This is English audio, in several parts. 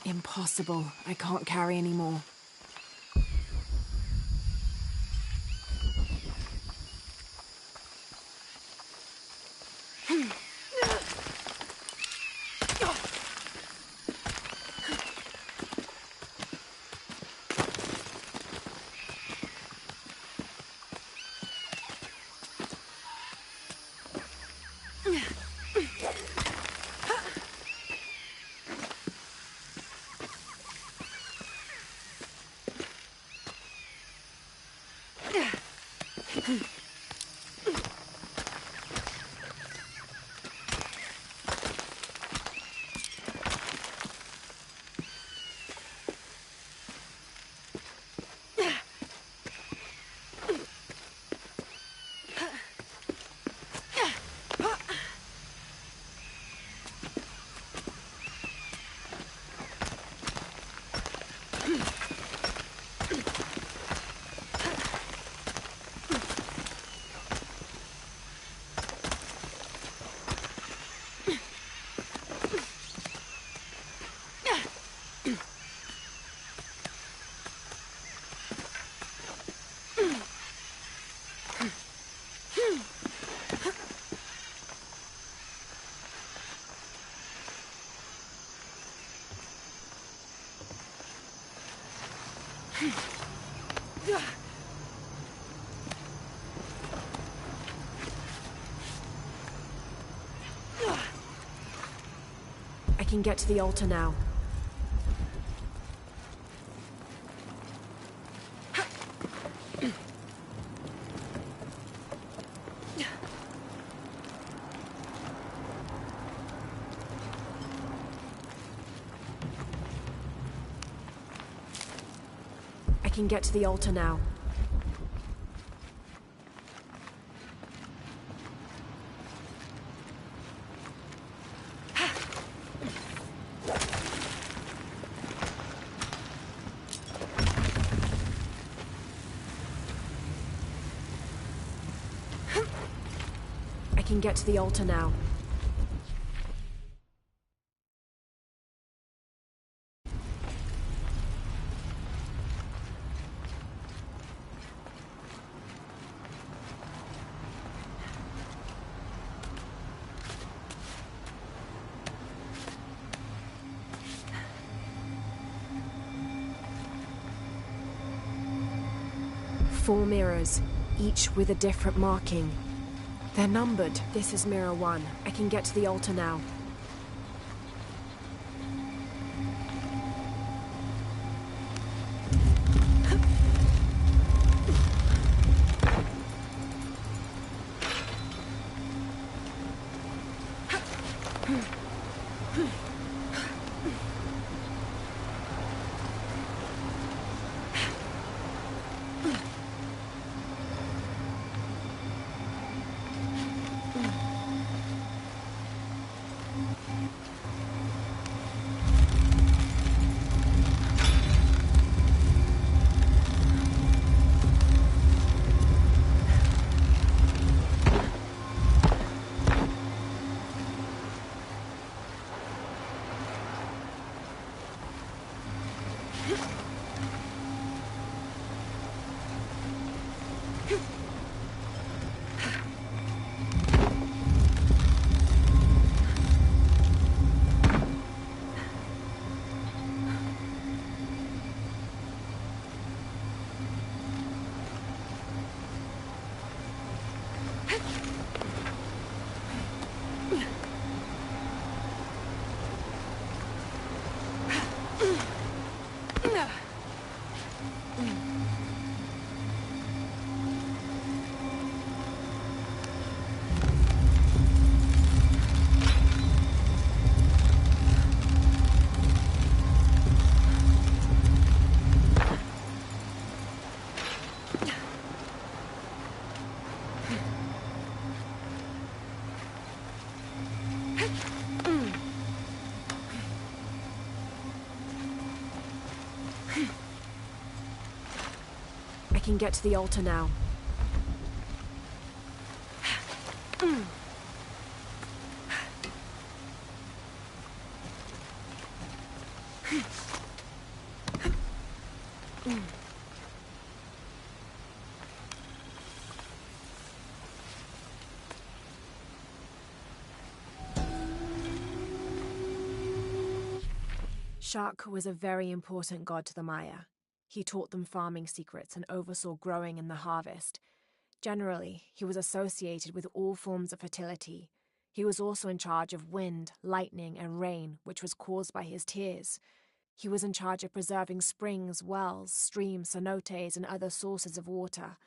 Impossible. I can't carry anymore. I can get to the altar now. I can get to the altar now. I can get to the altar now. Four mirrors, each with a different marking. They're numbered. This is mirror 1. I can get to the altar now. I can get to the altar now. Shak was a very important god to the Maya. He taught them farming secrets and oversaw growing and the harvest. Generally, he was associated with all forms of fertility. He was also in charge of wind, lightning, and rain, which was caused by his tears. He was in charge of preserving springs, wells, streams, cenotes, and other sources of water.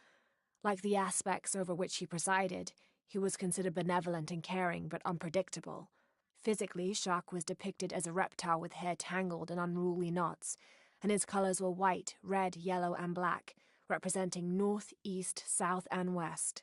Like the aspects over which he presided, he was considered benevolent and caring, but unpredictable. Physically, Shak was depicted as a reptile with hair tangled in unruly knots, and his colors were white, red, yellow, and black, representing north, east, south, and west.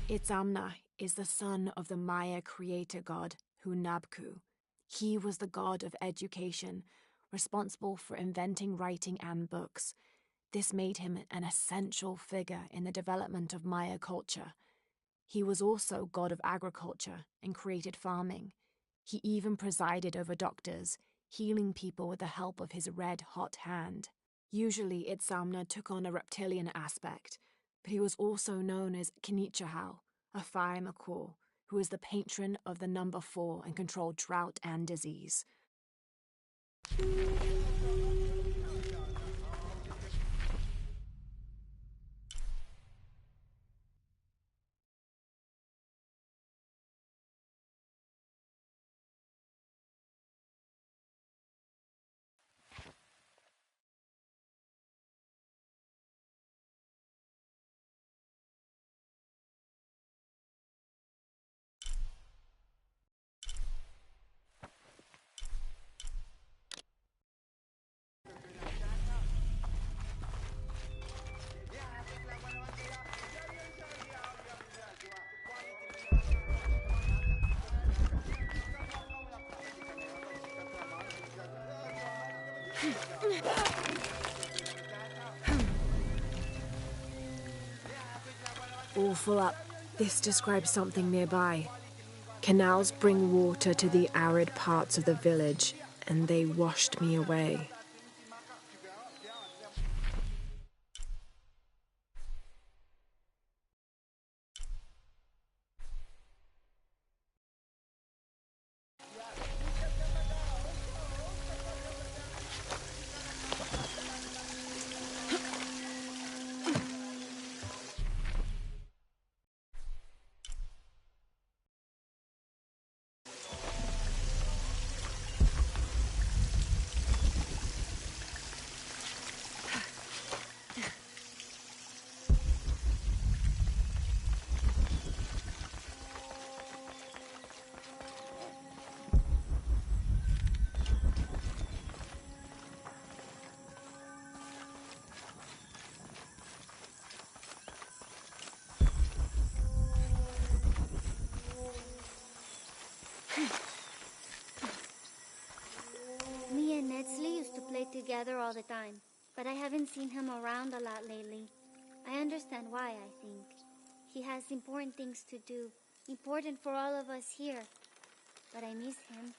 Itzamna is the son of the Maya creator god, Hunabku. He was the god of education, responsible for inventing writing and books. This made him an essential figure in the development of Maya culture. He was also god of agriculture and created farming. He even presided over doctors, healing people with the help of his red-hot hand. Usually, Itzamna took on a reptilian aspect, but he was also known as Kinichahau, a fire Makor, who was the patron of the number 4 and controlled drought and disease. awful up. This describes something nearby. Canals bring water to the arid parts of the village, and they washed me away. Me and Nedsley used to play together all the time, but I haven't seen him around a lot lately. I understand why, I think. He has important things to do, important for all of us here. But I miss him.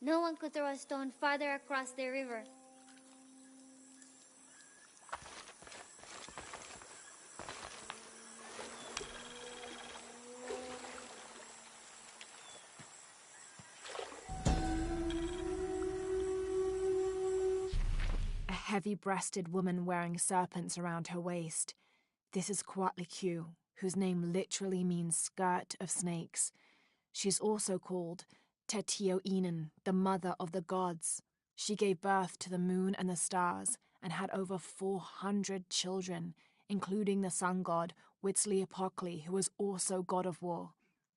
No one could throw a stone farther across the river. A heavy-breasted woman wearing serpents around her waist. This is Coatlicue, whose name literally means skirt of snakes. She's also called Tetioinen, the mother of the gods. She gave birth to the moon and the stars and had over 400 children, including the sun god Huitzilopochtli, who was also god of war.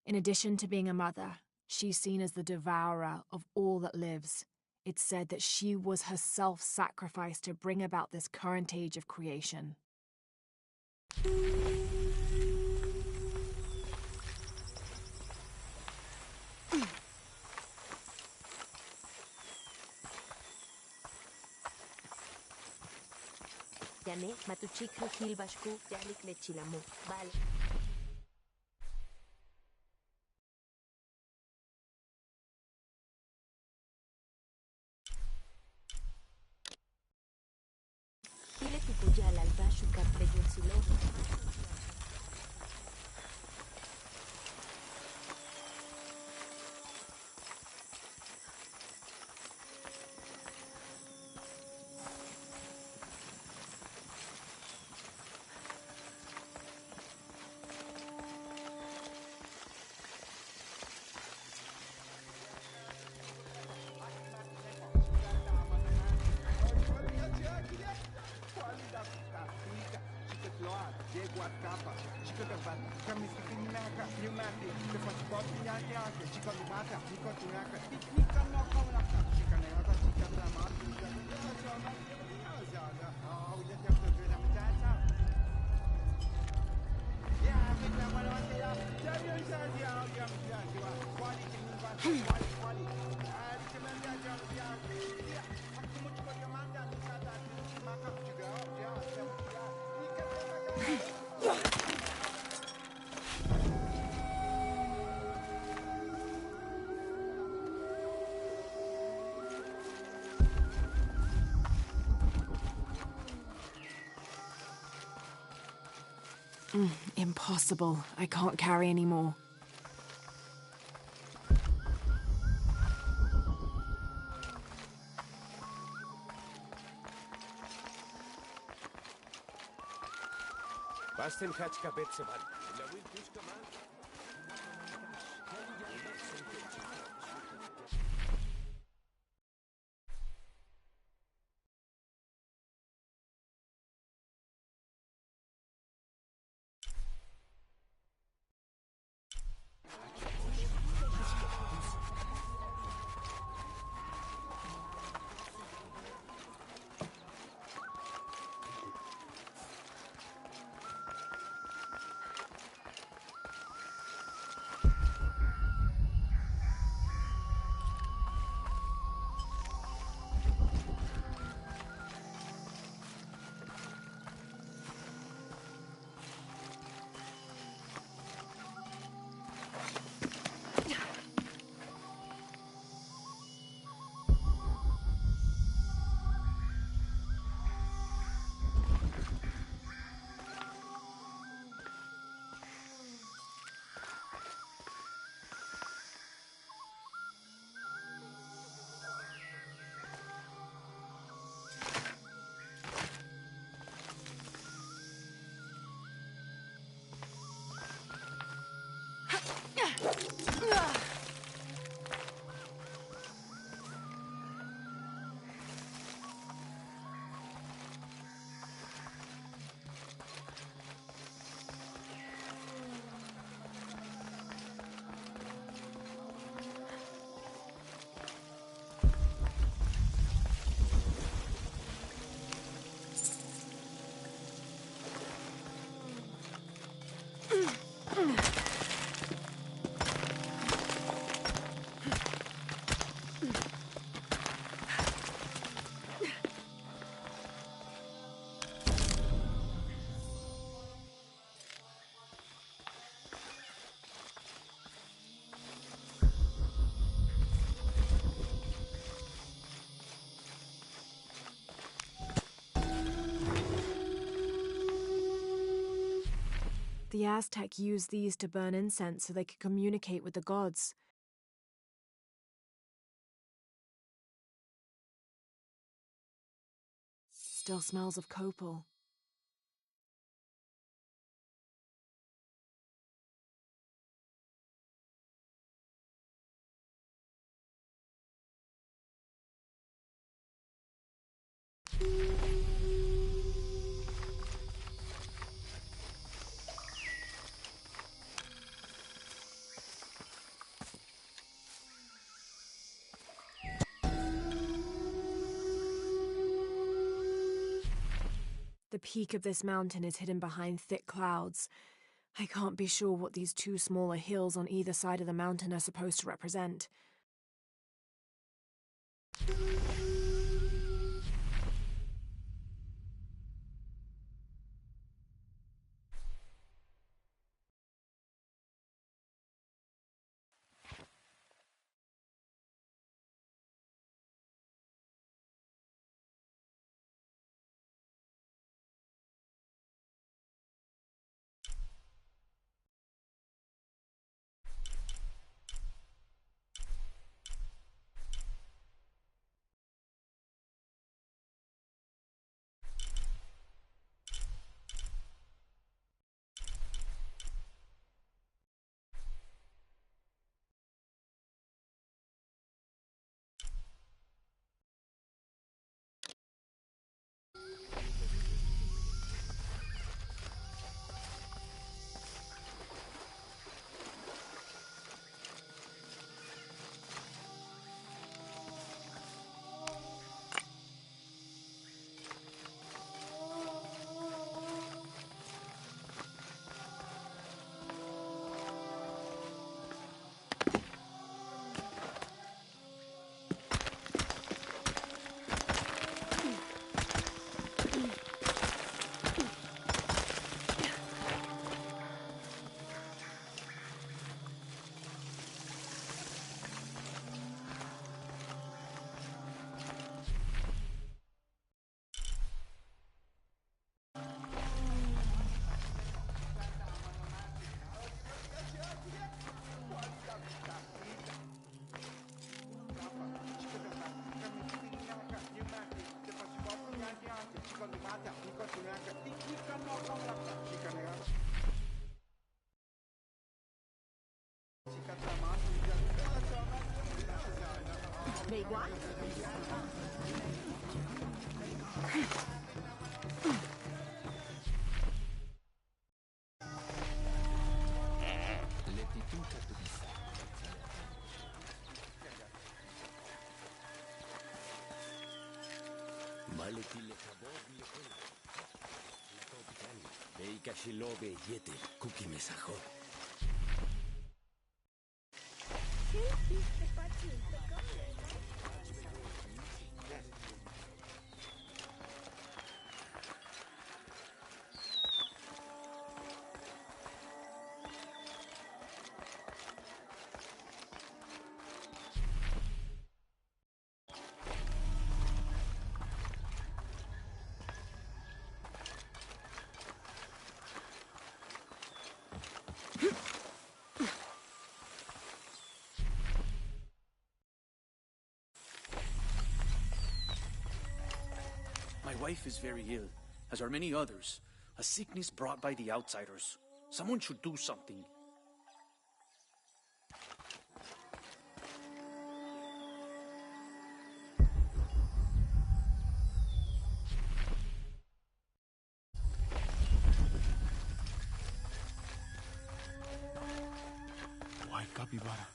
In addition to being a mother, she's seen as the devourer of all that lives. It's said that she was herself sacrificed to bring about this current age of creation. Yani matuchika kilbashku yalik lechilamu. Vale. Ile tikuyal al bashu kapreyon silo. Impossible. I can't carry anymore. Basten kachka betsevan. Lawil tushka man. The Aztec used these to burn incense so they could communicate with the gods. Still smells of copal. The peak of this mountain is hidden behind thick clouds. I can't be sure what these two smaller hills on either side of the mountain are supposed to represent. My wife is very ill, as are many others. A sickness brought by the outsiders. Someone should do something. White capybara.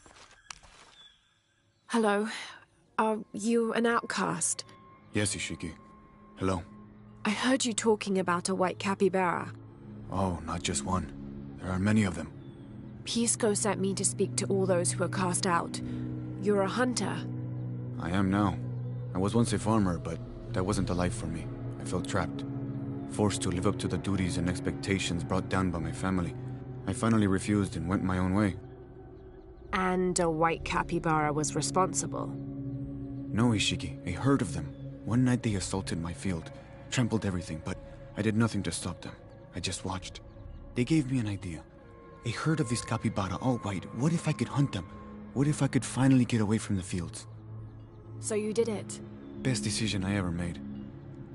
Hello. Are you an outcast? Yes, Ishiki. Hello. I heard you talking about a white capybara. Oh, not just one. There are many of them. Pisco sent me to speak to all those who are cast out. You're a hunter. I am now. I was once a farmer, but that wasn't the life for me. I felt trapped. Forced to live up to the duties and expectations brought down by my family. I finally refused and went my own way. And a white capybara was responsible? No, Ishiki. A herd of them. One night they assaulted my field, trampled everything, but I did nothing to stop them. I just watched. They gave me an idea. A herd of these capybara, all white. What if I could hunt them? What if I could finally get away from the fields? So you did it. Best decision I ever made.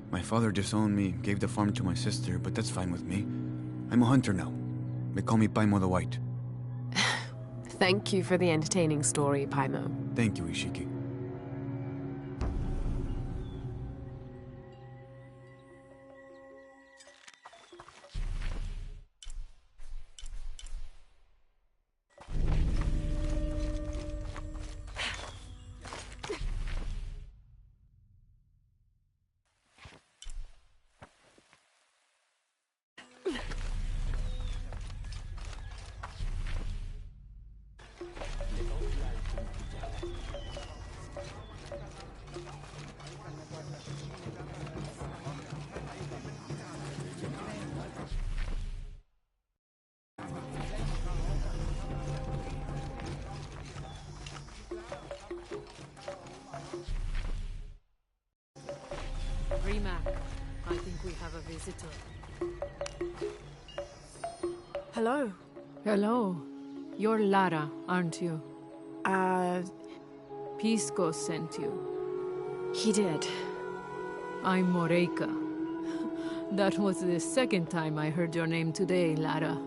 My father disowned me, gave the farm to my sister, but that's fine with me. I'm a hunter now. They call me Paimon the White. Thank you for the entertaining story, Paimon. Thank you, Ishiki. Rimac, I think we have a visitor. Hello. Hello. You're Lara, aren't you? Pisco sent you. He did. I'm Moreika. That was the second time I heard your name today, Lara.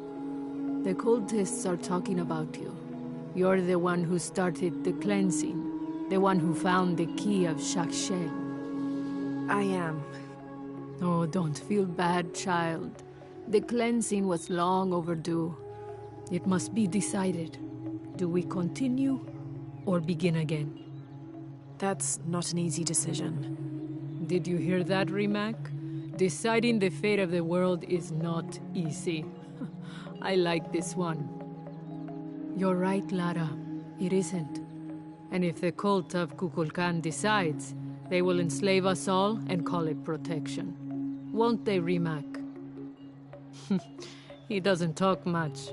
The cultists are talking about you. You're the one who started the cleansing. The one who found the key of Shak'Shel. I am. Oh, don't feel bad, child. The cleansing was long overdue. It must be decided. Do we continue or begin again? That's not an easy decision. Did you hear that, Rimac? Deciding the fate of the world is not easy. I like this one. You're right, Lara. It isn't. And if the cult of Kukulkan decides, they will enslave us all and call it protection. Won't they, Rimac? He doesn't talk much.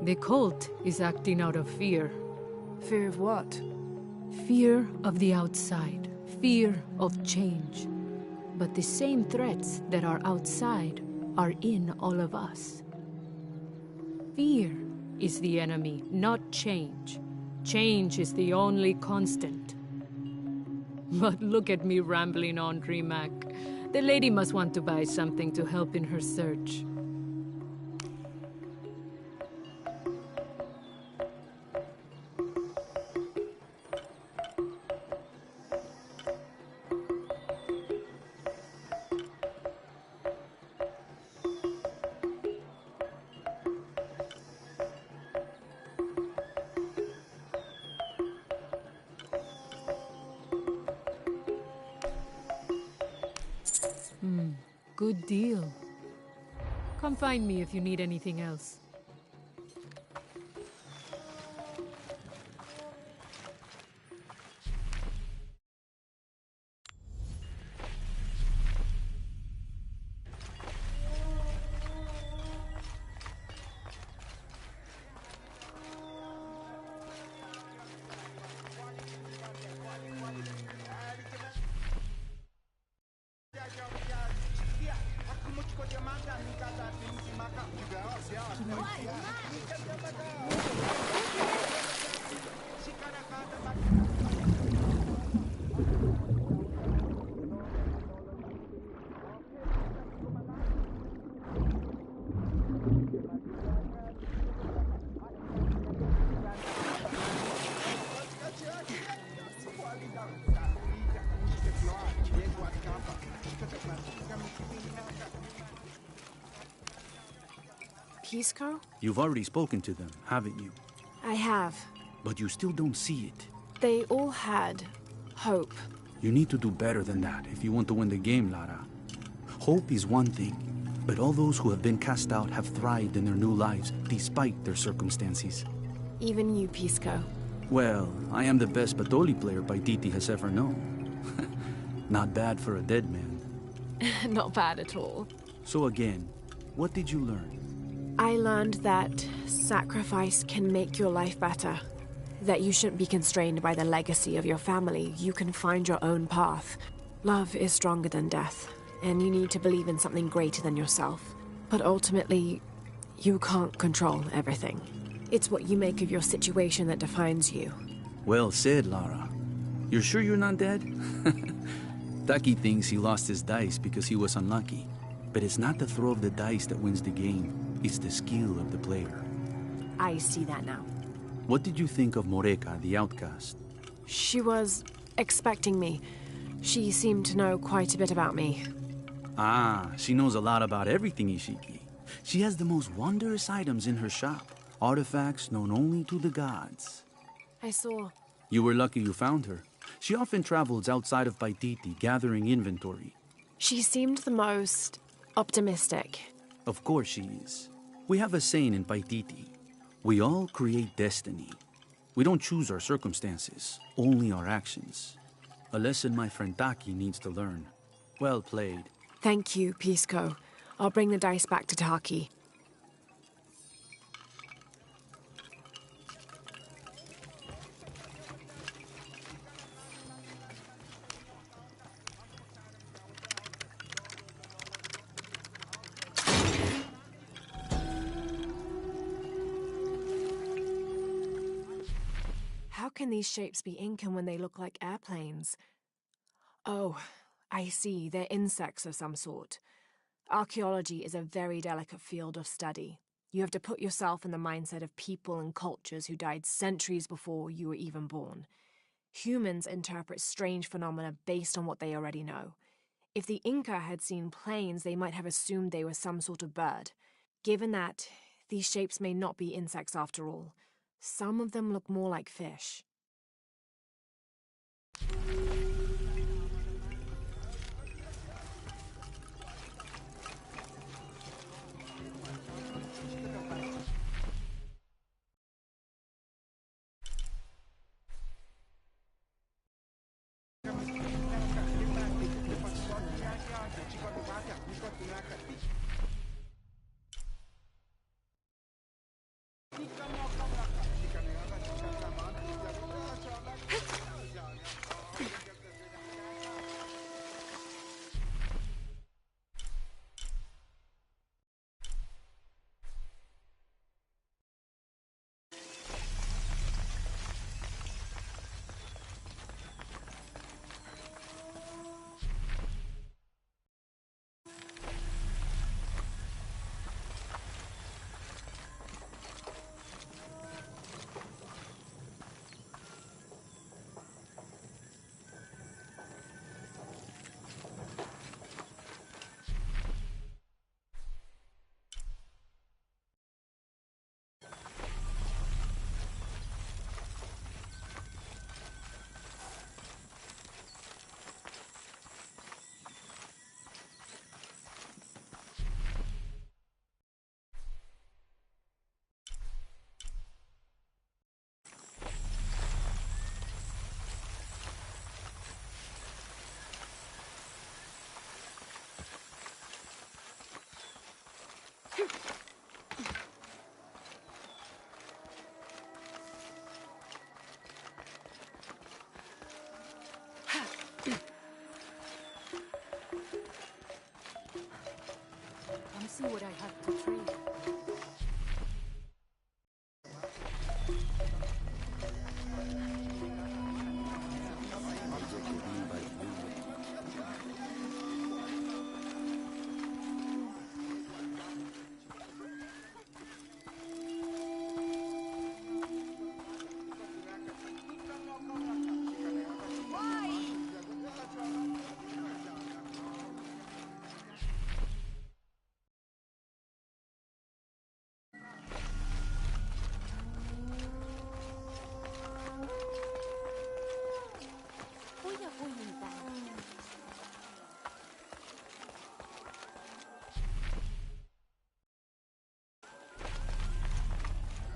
The cult is acting out of fear. Fear of what? Fear of the outside. Fear of change. But the same threats that are outside are in all of us. Fear is the enemy, not change. Change is the only constant. But look at me rambling on, Rimac. The lady must want to buy something to help in her search. Good deal. Come find me if you need anything else. Pisco? You've already spoken to them, haven't you? I have. But you still don't see it. They all had hope. You need to do better than that if you want to win the game, Lara. Hope is one thing, but all those who have been cast out have thrived in their new lives, despite their circumstances. Even you, Pisco. Well, I am the best Batoli player Paititi has ever known. Not bad for a dead man. Not bad at all. So again, what did you learn? I learned that sacrifice can make your life better. That you shouldn't be constrained by the legacy of your family. You can find your own path. Love is stronger than death, and you need to believe in something greater than yourself. But ultimately, You can't control everything. It's what you make of your situation that defines you. Well said, Lara. You're sure you're not dead? Taki thinks he lost his dice because he was unlucky. But it's not the throw of the dice that wins the game. It's the skill of the player. I see that now. What did you think of Moreka, the outcast? She was expecting me. She seemed to know quite a bit about me. Ah, she knows a lot about everything, Ishiki. She has the most wondrous items in her shop. Artifacts known only to the gods. I saw. You were lucky you found her. She often travels outside of Paititi, gathering inventory. She seemed the most optimistic. Of course she is. We have a saying in Paititi. We all create destiny. We don't choose our circumstances, only our actions. A lesson my friend Taki needs to learn. Well played. Thank you, Pisco. I'll bring the dice back to Taki. How can these shapes be Incan when they look like airplanes? Oh, I see. They're insects of some sort. Archaeology is a very delicate field of study. You have to put yourself in the mindset of people and cultures who died centuries before you were even born. Humans interpret strange phenomena based on what they already know. If the Inca had seen planes, they might have assumed they were some sort of bird. Given that, these shapes may not be insects after all. Some of them look more like fish. Come see what I have to trade.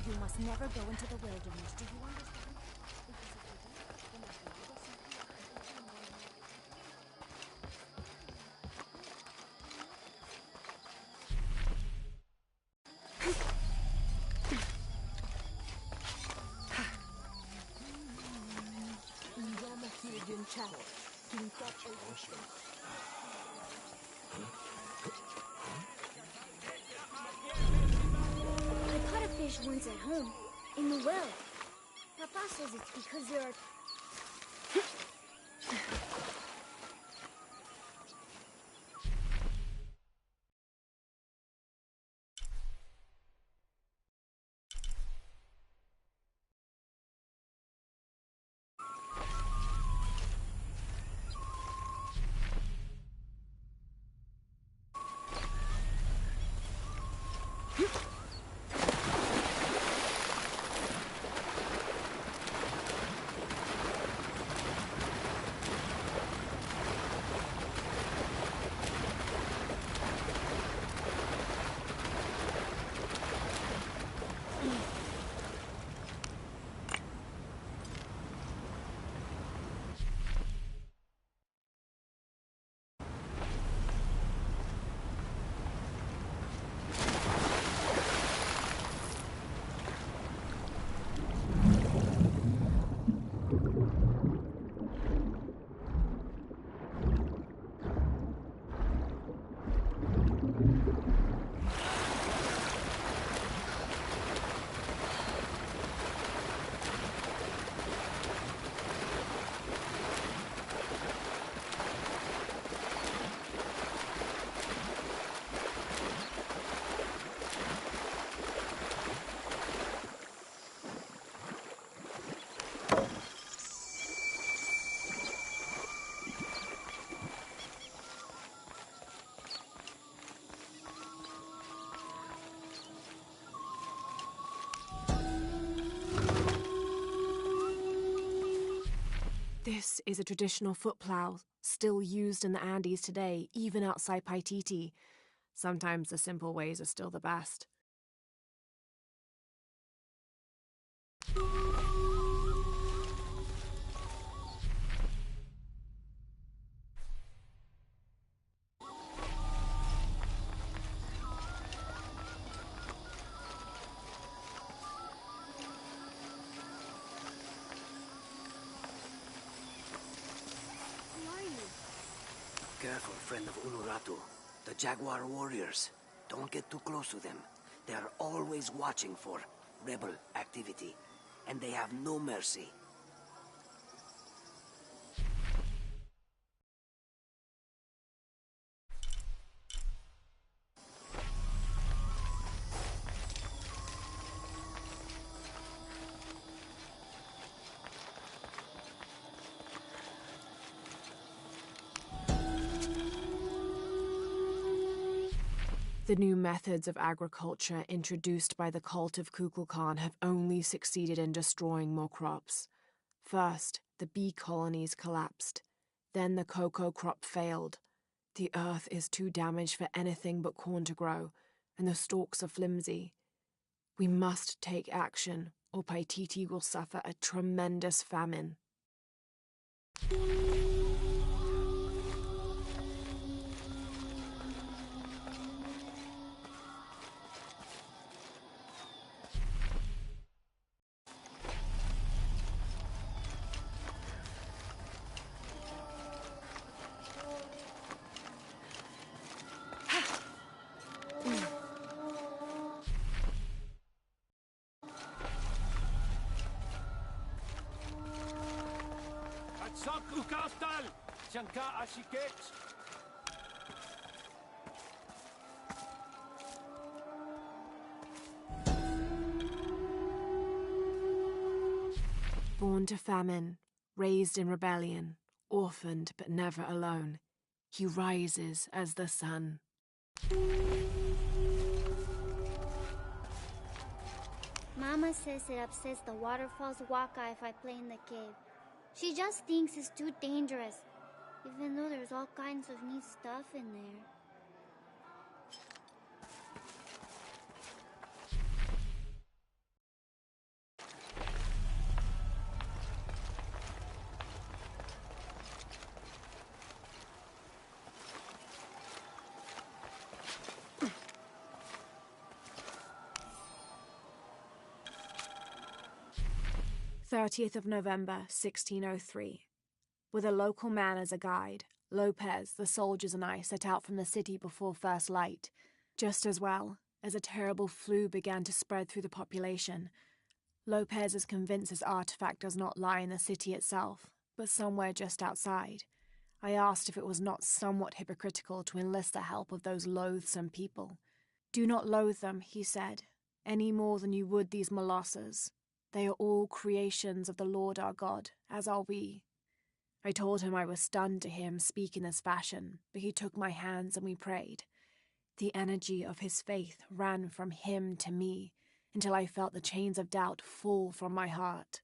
You must never go into the wilderness, do you understand? fish once at home, in the well. Papa says it's because there are... This is a traditional foot plow, still used in the Andes today, even outside Paititi. Sometimes the simple ways are still the best. Careful, friend of Unuratu. The Jaguar warriors. Don't get too close to them. They are always watching for rebel activity, and they have no mercy. The new methods of agriculture introduced by the cult of Kukulkan have only succeeded in destroying more crops. First, the bee colonies collapsed. Then the cocoa crop failed. The earth is too damaged for anything but corn to grow, and the stalks are flimsy. We must take action, or Paititi will suffer a tremendous famine. Atsak ukaftal! Shanka ashikech! Born to famine, raised in rebellion, orphaned but never alone, he rises as the sun. Mama says it upsets the waterfall's waka if I play in the cave. She just thinks it's too dangerous, even though there's all kinds of neat stuff in there. "30th of November, 1603. With a local man as a guide, Lopez, the soldiers and I set out from the city before first light. Just as well, as a terrible flu began to spread through the population. Lopez is convinced his artifact does not lie in the city itself, but somewhere just outside. I asked if it was not somewhat hypocritical to enlist the help of those loathsome people. "Do not loathe them," he said, "any more than you would these molosses. They are all creations of the Lord our God, as are we." I told him I was stunned to hear him speak in this fashion, but he took my hands and we prayed. The energy of his faith ran from him to me until I felt the chains of doubt fall from my heart.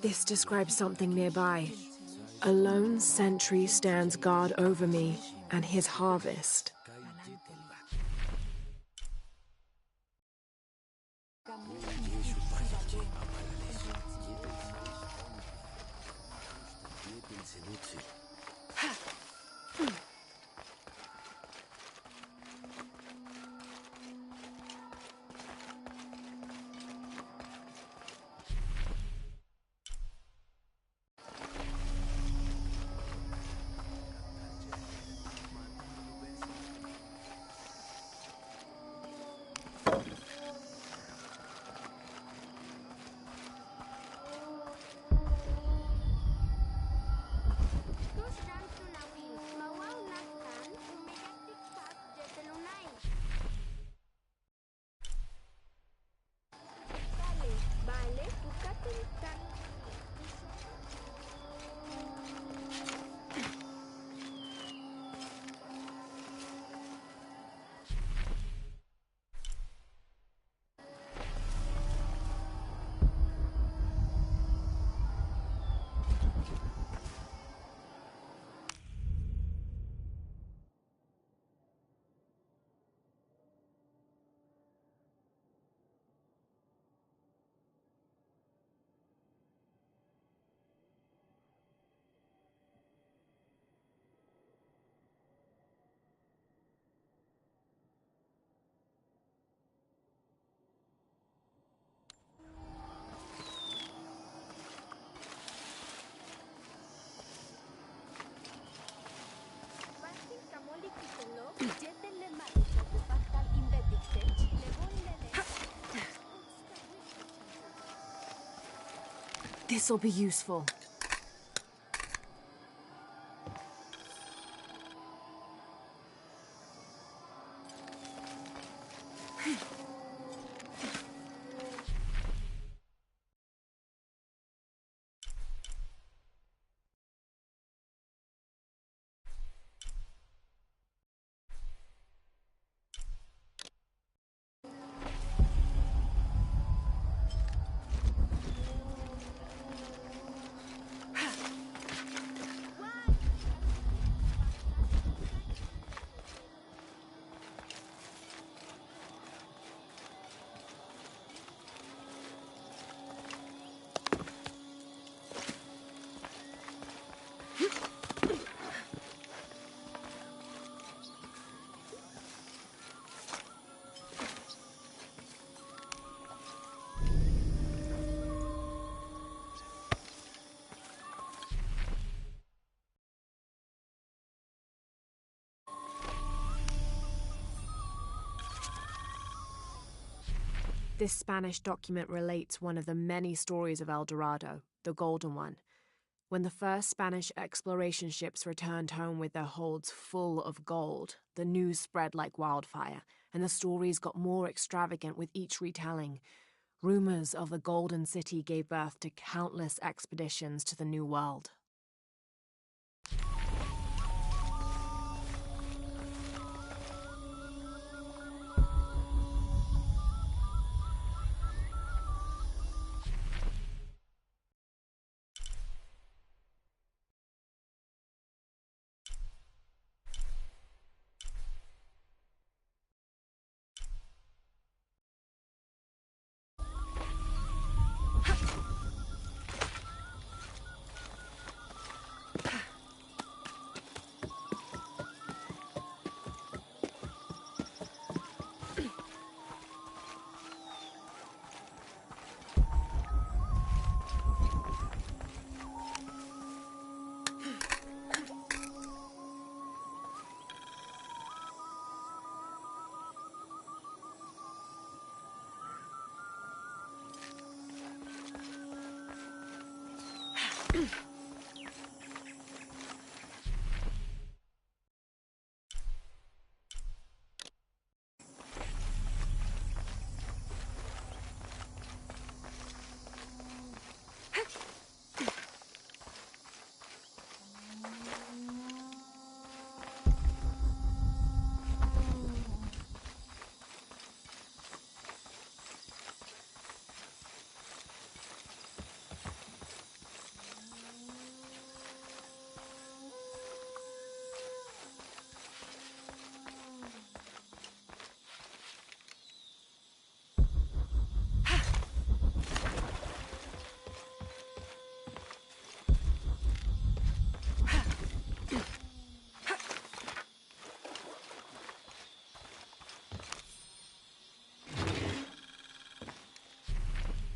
This describes something nearby. A lone sentry stands guard over me and his harvest. This'll be useful. This Spanish document relates one of the many stories of El Dorado, the Golden One. When the first Spanish exploration ships returned home with their holds full of gold, the news spread like wildfire, and the stories got more extravagant with each retelling. Rumors of the Golden City gave birth to countless expeditions to the New World.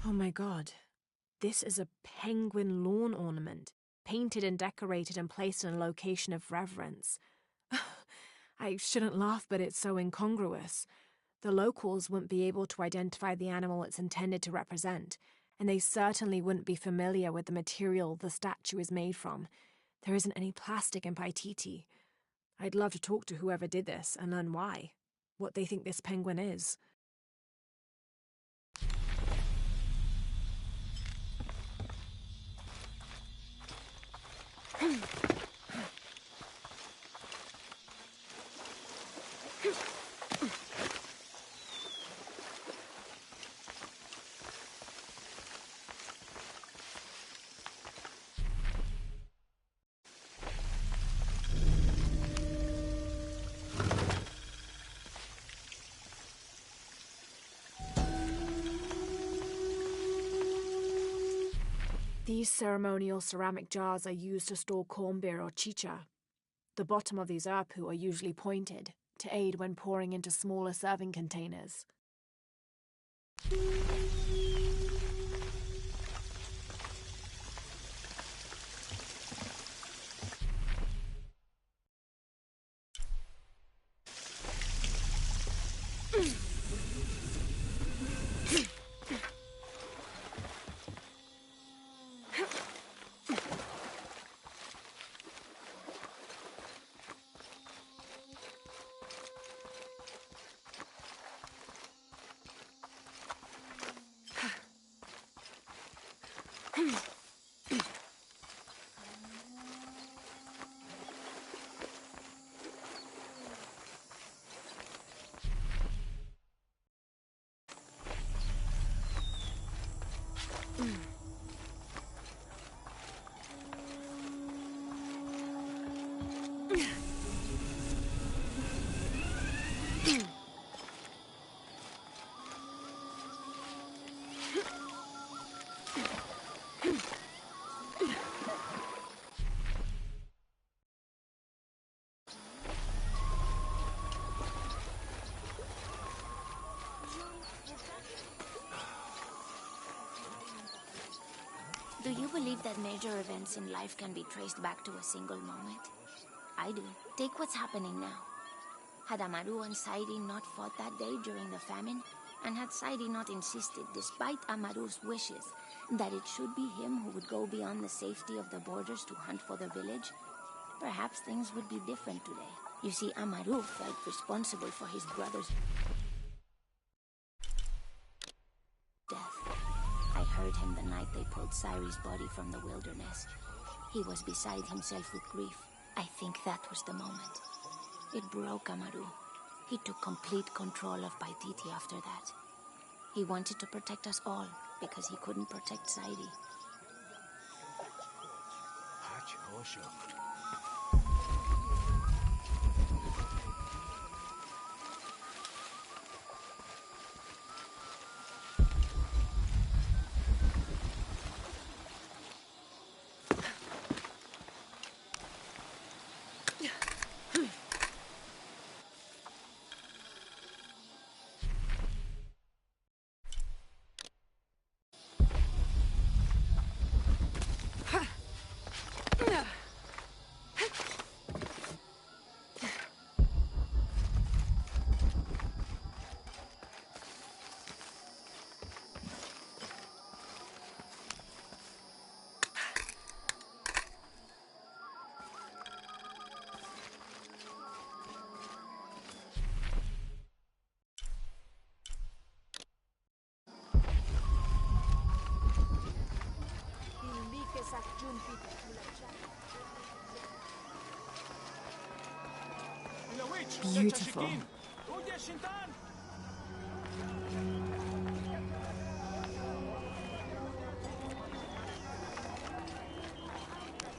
Oh my god. This is a penguin lawn ornament, painted and decorated and placed in a location of reverence. I shouldn't laugh, but it's so incongruous. The locals wouldn't be able to identify the animal it's intended to represent, and they certainly wouldn't be familiar with the material the statue is made from. There isn't any plastic in Paititi. I'd love to talk to whoever did this and learn why, what they think this penguin is. These ceremonial ceramic jars are used to store corn beer or chicha. The bottom of these erpu are usually pointed, to aid when pouring into smaller serving containers. Do you believe that major events in life can be traced back to a single moment? I do. Take what's happening now. Had Amaru and Sairi not fought that day during the famine, And had Saidi not insisted, despite Amaru's wishes, that it should be him who would go beyond the safety of the borders to hunt for the village, perhaps things would be different today. You see, Amaru felt responsible for his brother's death. I heard him the night they pulled Sairi's body from the wilderness. He was beside himself with grief. I think that was the moment. It broke Amaru. He took complete control of Paititi after that. He wanted to protect us all, because he couldn't protect Sairi. Beautiful.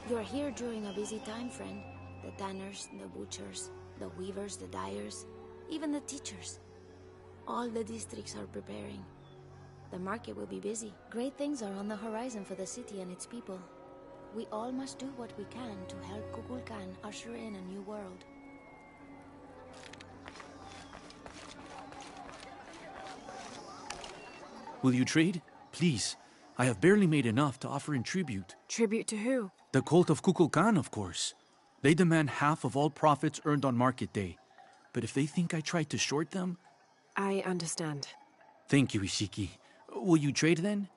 You're here during a busy time, friend. The tanners, the butchers, the weavers, the dyers, even the teachers. All the districts are preparing. The market will be busy. Great things are on the horizon for the city and its people. We all must do what we can to help Kukulkan usher in a new world. Will you trade? Please. I have barely made enough to offer in tribute. Tribute to who? The cult of Kukulkan, of course. They demand half of all profits earned on market day. But if they think I tried to short them... I understand. Thank you, Ishiki. Will you trade then?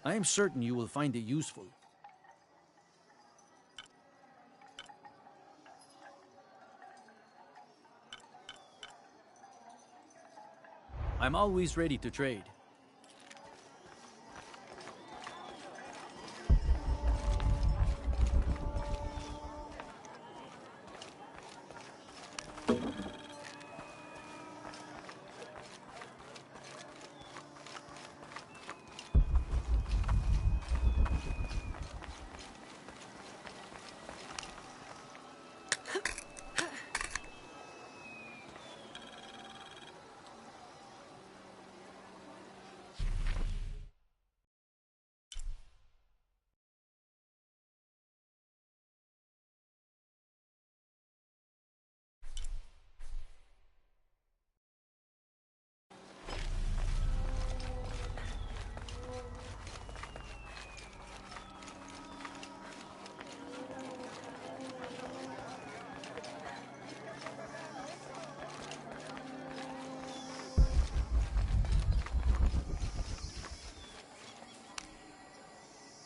I am certain you will find it useful. I'm always ready to trade.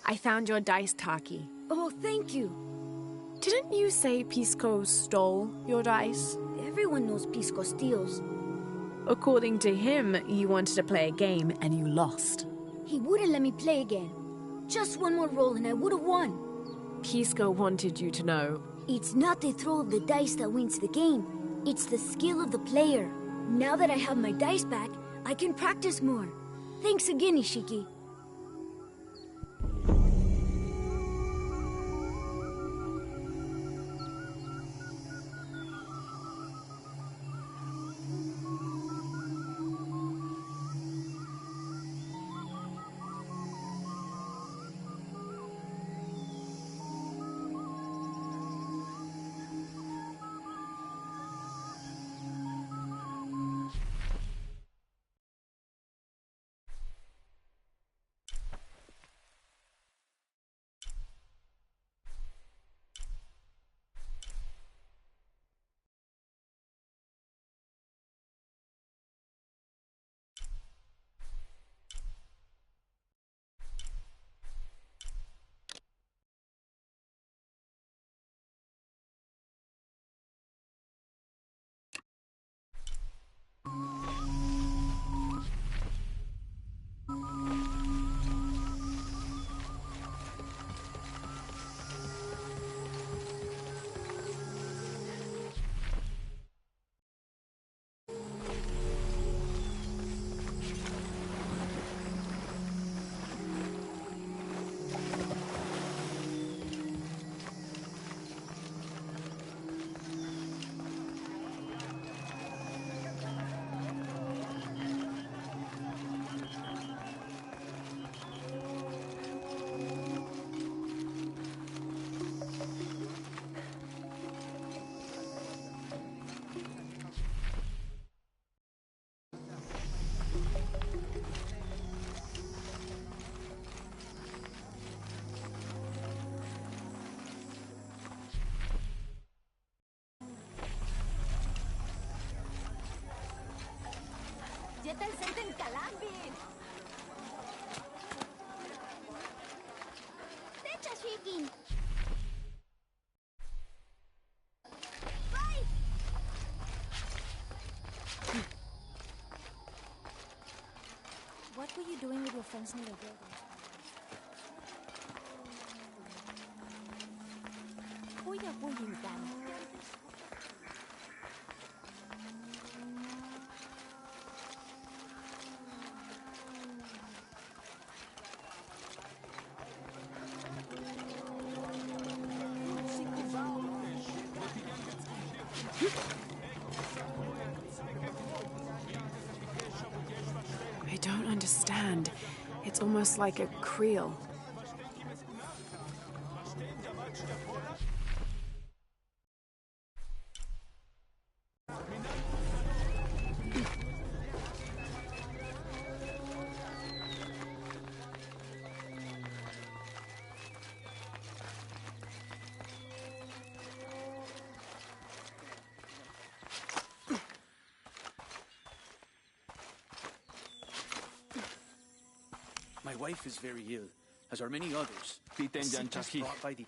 I found your dice, Taki. Oh, thank you. Didn't you say Pisco stole your dice? Everyone knows Pisco steals. According to him, you wanted to play a game and you lost. He wouldn't let me play again. Just one more roll and I would have won. Pisco wanted you to know. It's not the throw of the dice that wins the game. It's the skill of the player. Now that I have my dice back, I can practice more. Thanks again, Ishiki. Mete el centro en Calambin! Techa shaking! Right! What were you doing with your friends near the building? Kuya Buyintan. I don't understand. It's almost like a creel. My wife is very ill, as are many others. Titen Jan Sickness Chaki. brought by the...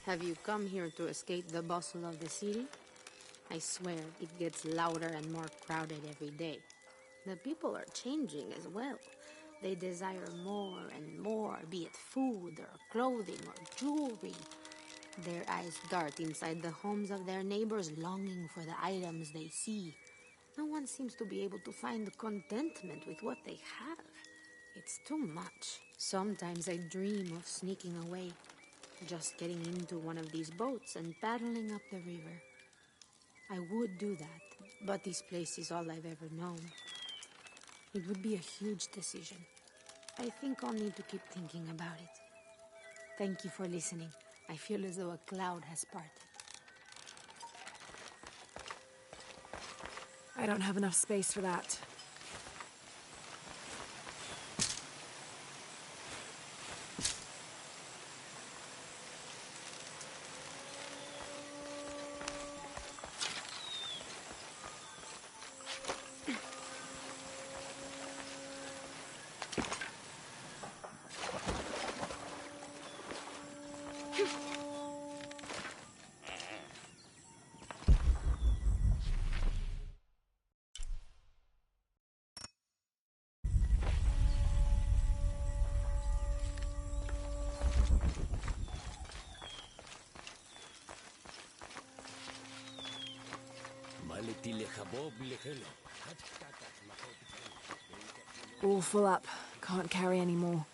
Have you come here to escape the bustle of the city? I swear, it gets louder and more crowded every day. The people are changing as well. They desire more and more, be it food or clothing or jewelry. Their eyes dart inside the homes of their neighbors, longing for the items they see. No one seems to be able to find contentment with what they have. It's too much. Sometimes I dream of sneaking away, just getting into one of these boats and paddling up the river. I would do that, but this place is all I've ever known. It would be a huge decision. I think I'll need to keep thinking about it. Thank you for listening. I feel as though a cloud has parted. I don't have enough space for that. All full up. Can't carry any more.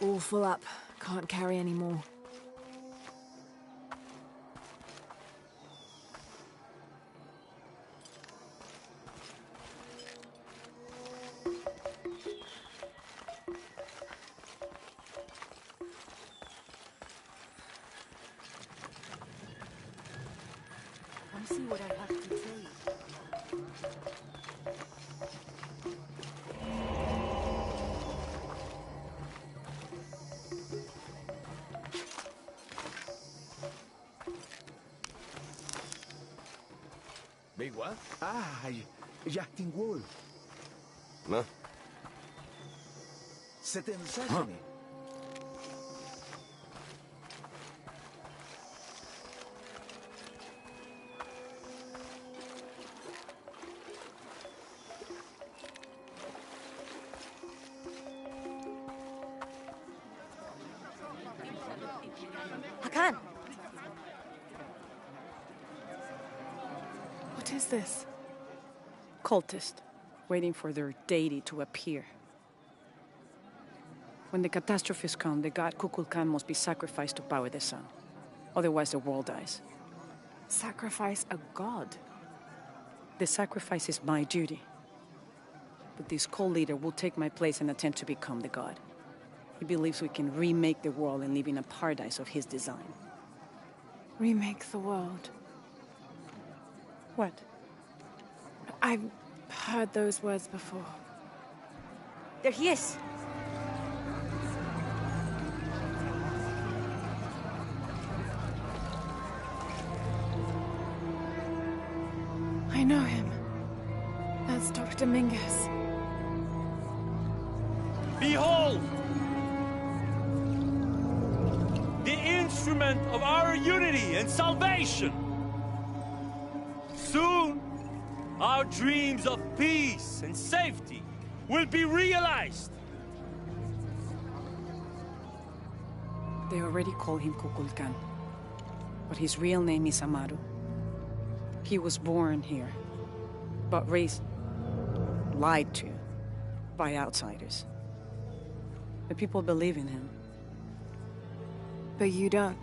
All full up. Can't carry any more. Come see what I have to tell you. Big what? Jachting Wolf. No. C'était un sashimi. Hakan! What is this? Cultist, waiting for their deity to appear. When the catastrophes come, the god Kukulkan must be sacrificed to power the sun. Otherwise, the world dies. Sacrifice a god? The sacrifice is my duty. But this cult leader will take my place and attempt to become the god. He believes we can remake the world and live in a paradise of his design. Remake the world? What? I've heard those words before. There he is. I know him. That's Dr. Mingus. Behold! The instrument of our unity and salvation! Soon, our dreams of peace and safety will be realized! They already call him Kukulkan, but his real name is Amaru. He was born here, but raised, lied to, by outsiders. The people believe in him. But you don't.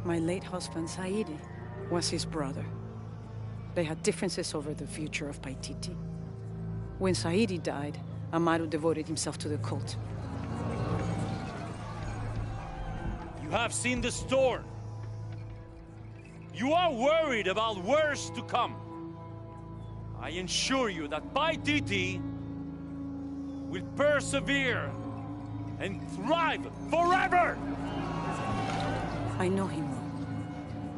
My late husband, Saidi, was his brother. They had differences over the future of Paititi. When Saidi died, Amaru devoted himself to the cult. You have seen the storm. You are worried about worse to come. I assure you that Paititi will persevere and thrive forever! I know him well.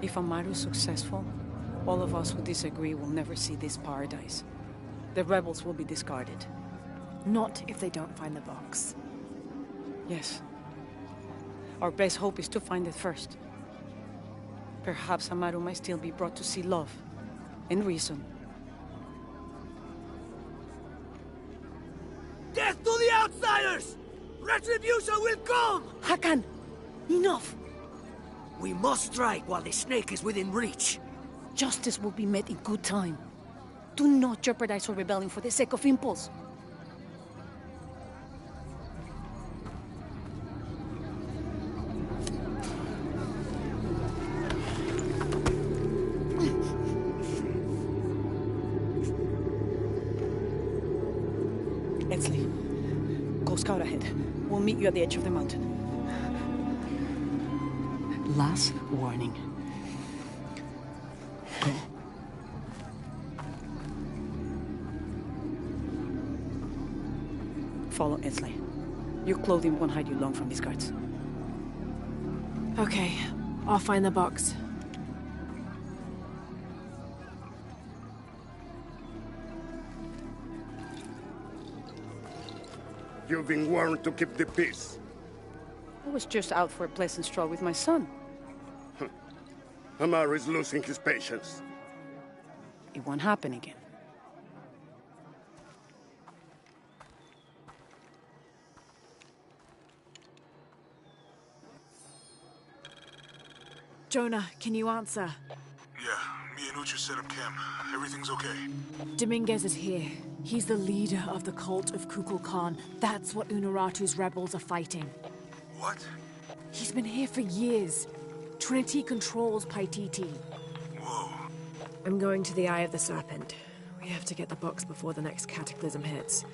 If Amaru is successful, all of us who disagree will never see this paradise. The rebels will be discarded. Not if they don't find the box. Yes. Our best hope is to find it first. Perhaps Amaru might still be brought to see love and reason. Death to the outsiders! Retribution will come! Hakan! Enough! We must strike while the snake is within reach. Justice will be met in good time. Do not jeopardize our rebellion for the sake of impulse. Etzli, go scout ahead. We'll meet you at the edge of the mountain. Last warning. Go. Follow Etzli. Your clothing won't hide you long from these guards. Okay, I'll find the box. You've been warned to keep the peace. I was just out for a pleasant stroll with my son. Amaru is losing his patience. It won't happen again. Jonah, can you answer? Yeah, me and Uchu set up camp. Everything's okay. Dominguez is here. He's the leader of the cult of Kukulkan. That's what Unuratu's rebels are fighting. What? He's been here for years. Trinity controls Paititi. Whoa. I'm going to the Eye of the Serpent. We have to get the books before the next cataclysm hits.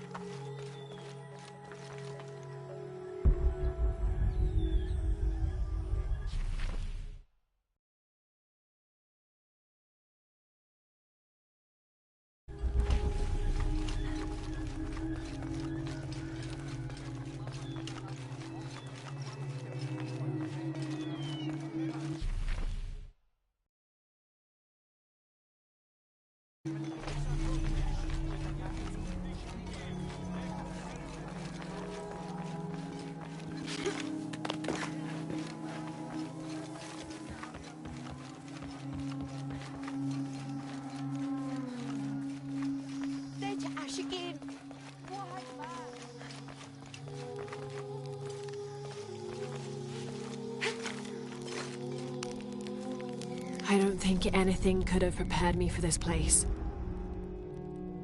I don't think anything could have prepared me for this place.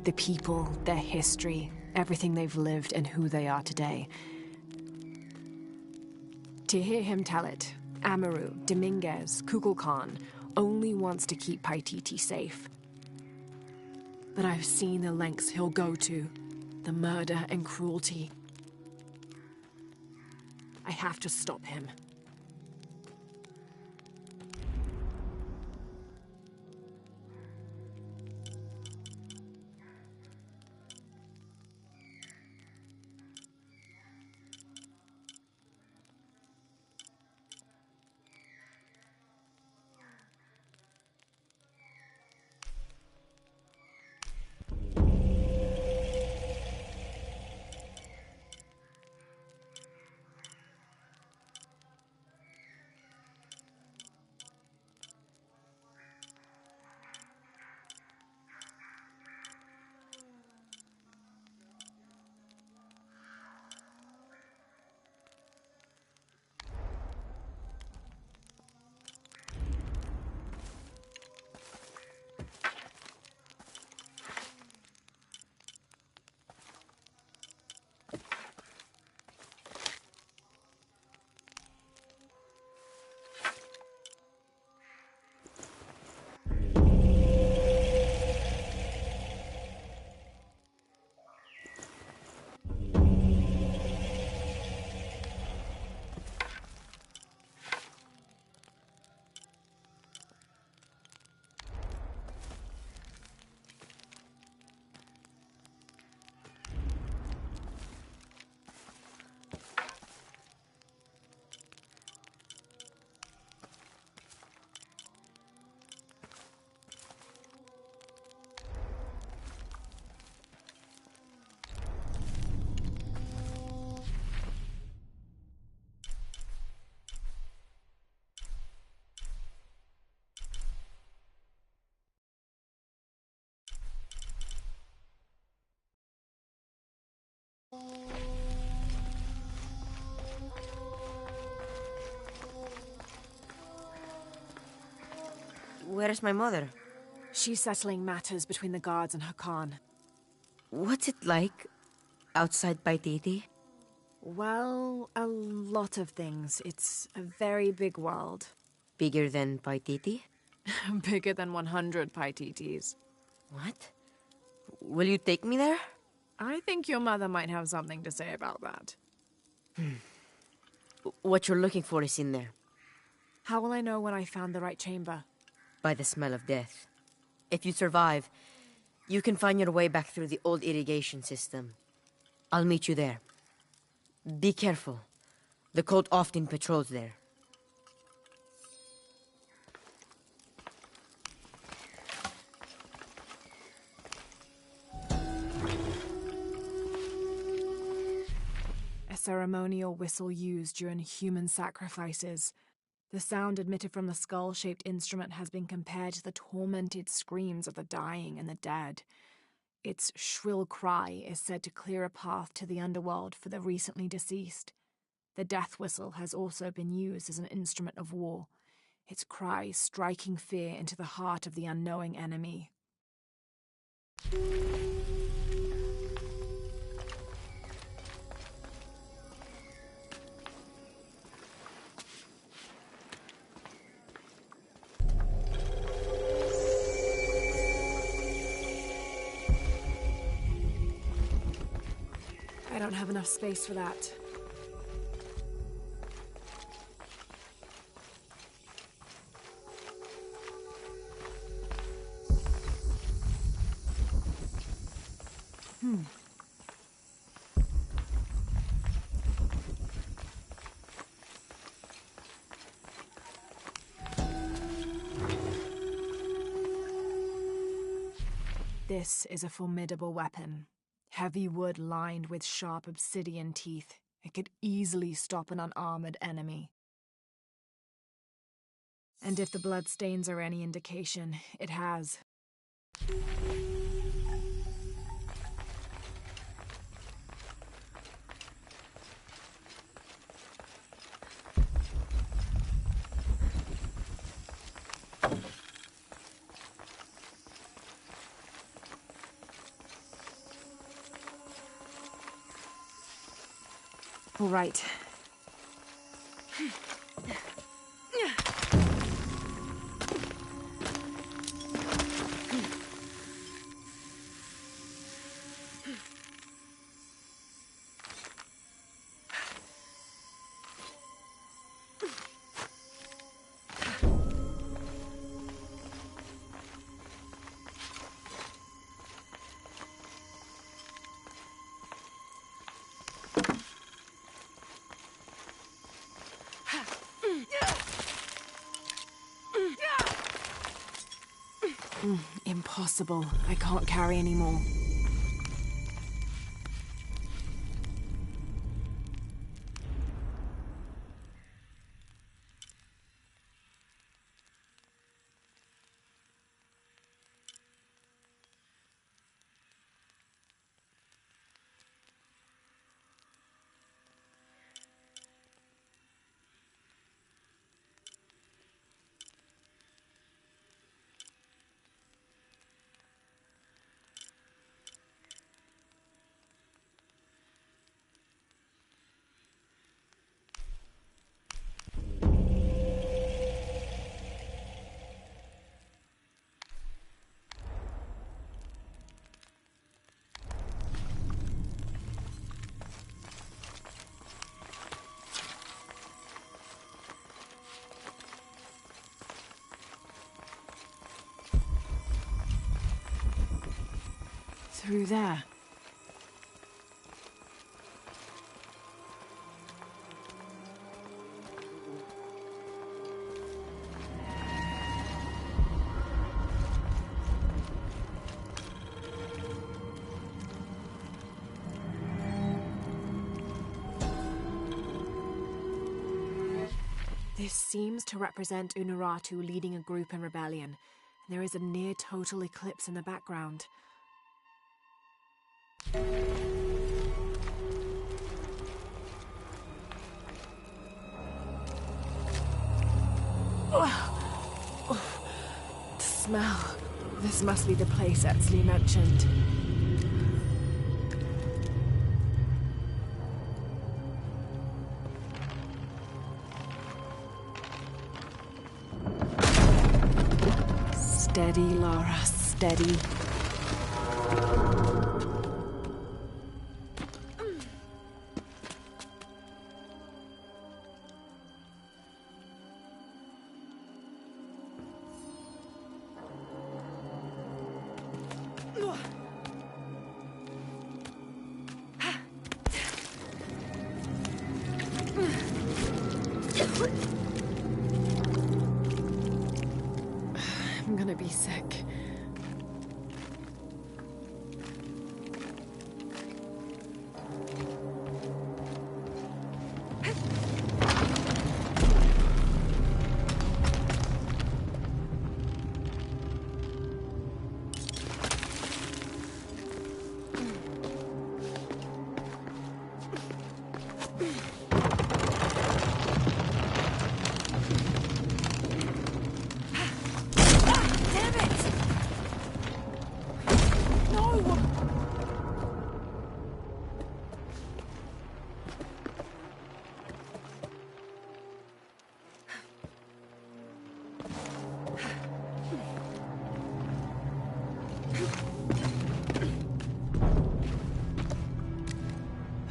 The people, their history, everything they've lived and who they are today. To hear him tell it, Amaru, Dominguez, Kukulkan only wants to keep Paititi safe. But I've seen the lengths he'll go to, the murder and cruelty. I have to stop him. Where's my mother? She's settling matters between the guards and Hakan. What's it like outside Paititi? Well, a lot of things. It's a very big world. Bigger than Paititi? Bigger than 100 Paititis. What? Will you take me there? I think your mother might have something to say about that. What you're looking for is in there. How will I know when I found the right chamber? By the smell of death. If you survive, you can find your way back through the old irrigation system. I'll meet you there. Be careful. The cult often patrols there. A ceremonial whistle used during human sacrifices. The sound emitted from the skull-shaped instrument has been compared to the tormented screams of the dying and the dead. Its shrill cry is said to clear a path to the underworld for the recently deceased. The death whistle has also been used as an instrument of war, its cry striking fear into the heart of the unknowing enemy. I don't have enough space for that. This is a formidable weapon. Heavy wood lined with sharp obsidian teeth. It could easily stop an unarmored enemy. And if the bloodstains are any indication, it has. All right. Impossible. I can't carry any more. Through there. This seems to represent Unuratu leading a group in rebellion. There is a near-total eclipse in the background. The smell. This must be the place Etzli mentioned. Steady, Lara, steady. I'm gonna be sick. Damn it!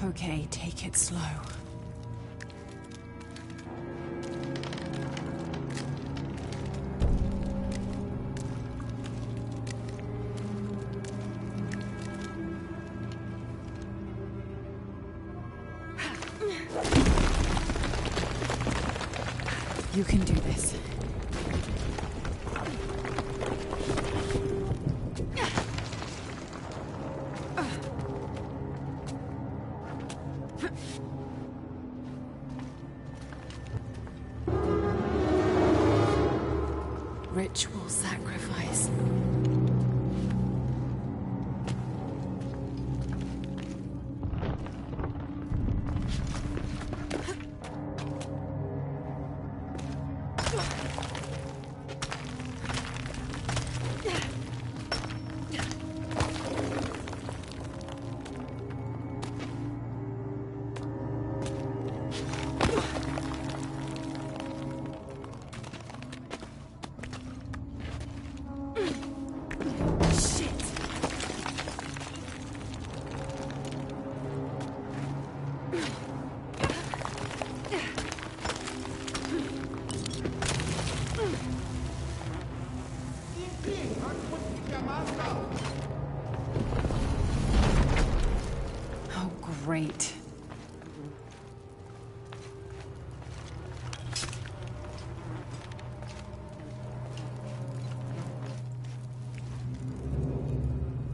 Okay, take it slow. You can do this. Ritual sacrifice. Oh, great.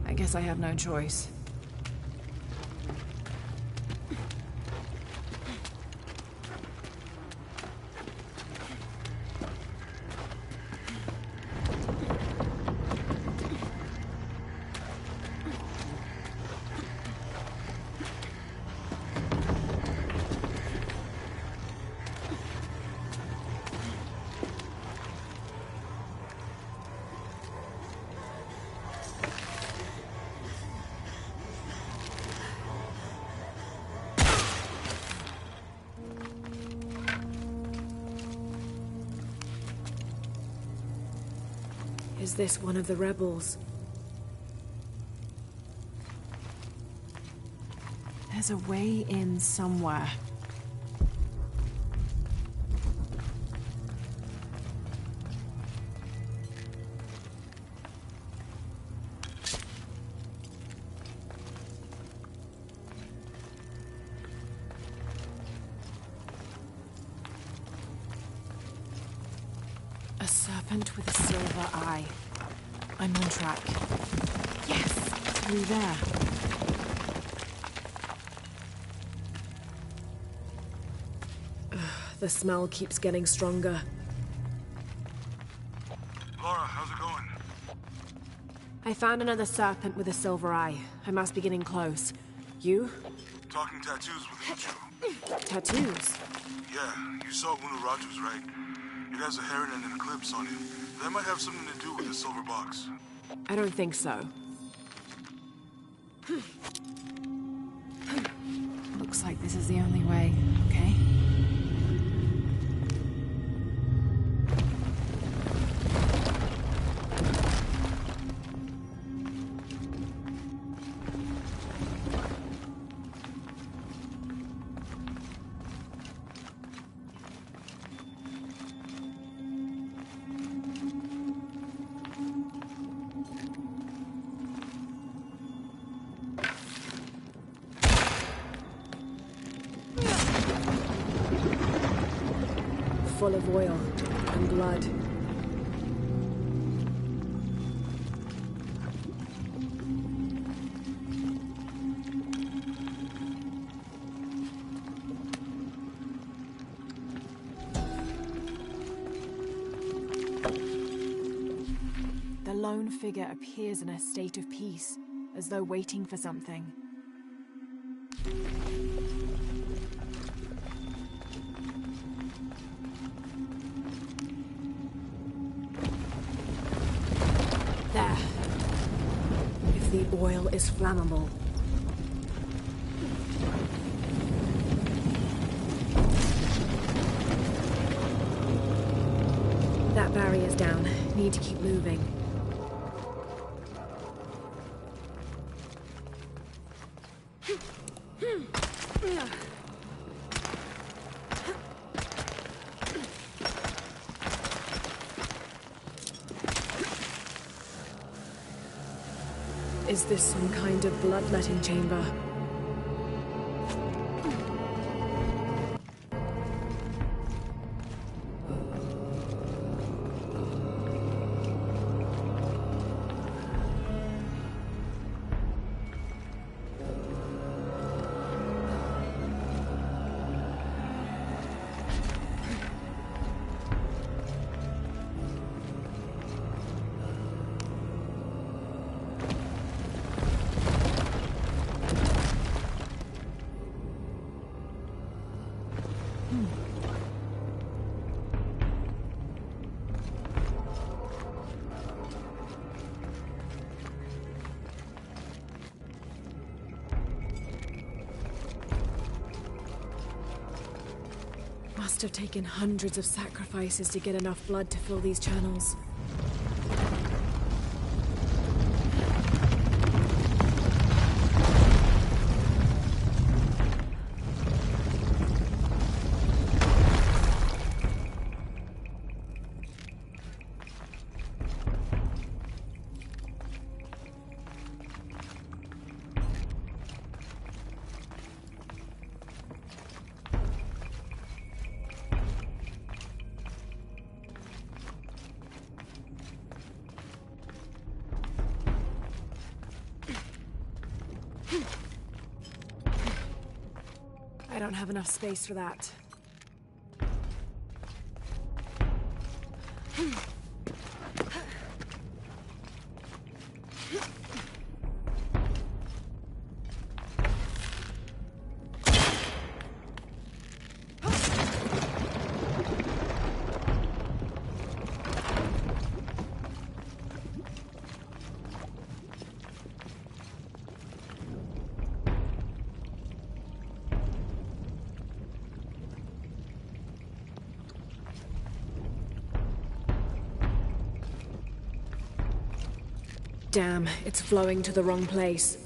I guess I have no choice. Is this one of the rebels? There's a way in somewhere. A serpent with a silver eye. I'm on track. Yes! Through there. The smell keeps getting stronger. Laura, how's it going? I found another serpent with a silver eye. I must be getting close. You? Talking tattoos with Uchu. Tattoos? Yeah, you saw Unuratu's, right? It has a heron and an eclipse on it. That might have something to do with the silver box. I don't think so. Looks like this is the only way, okay? Full of oil and blood. The lone figure appears in a state of peace, as though waiting for something. There. If the oil is flammable. That barrier's down. Need to keep moving. Is this some kind of bloodletting chamber? Must have taken hundreds of sacrifices to get enough blood to fill these channels. I don't have enough space for that. Damn, it's flowing to the wrong place.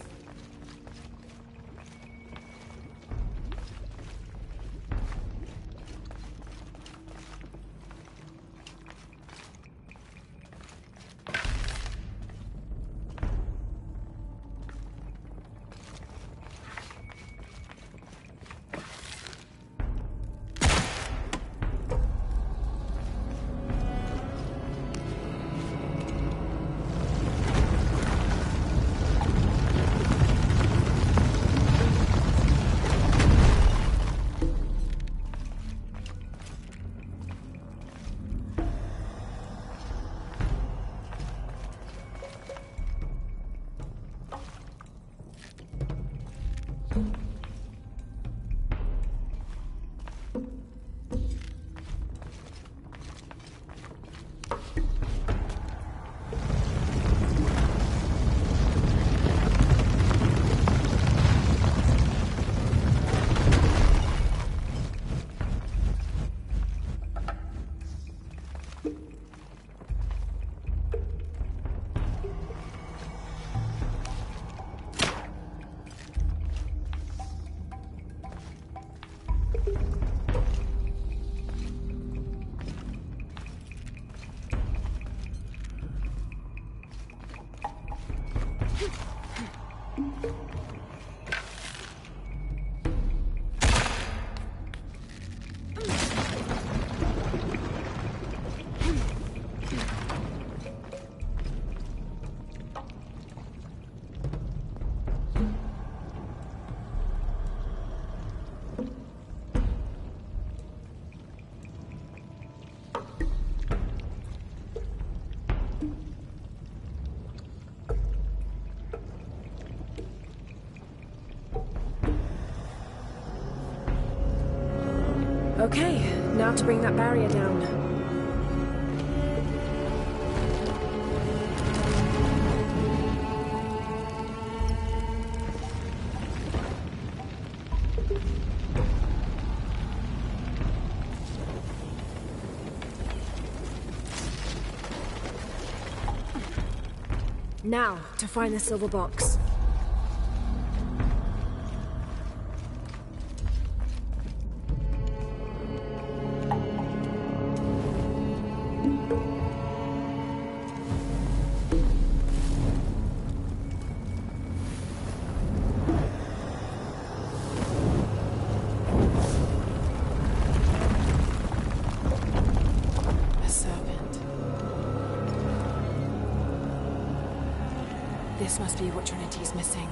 Okay, now to bring that barrier down. Now, to find the silver box. This must be what Trinity's missing.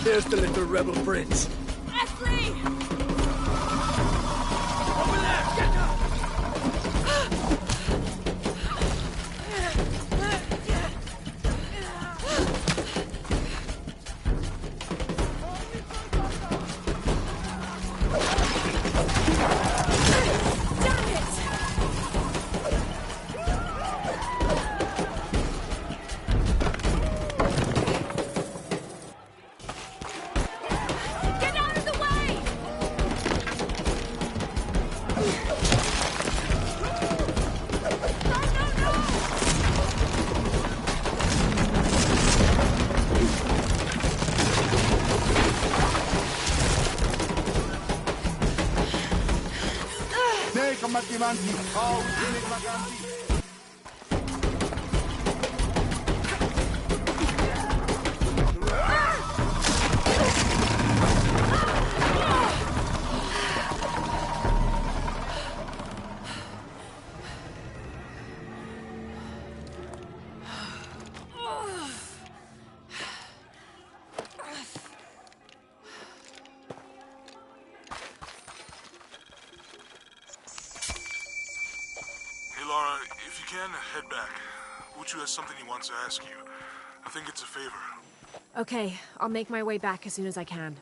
There's the little rebel prince. Ashley! Over there! Get up! Lara, if you can, head back. Uchu has something he wants to ask you. I think it's a favor. Okay, I'll make my way back as soon as I can.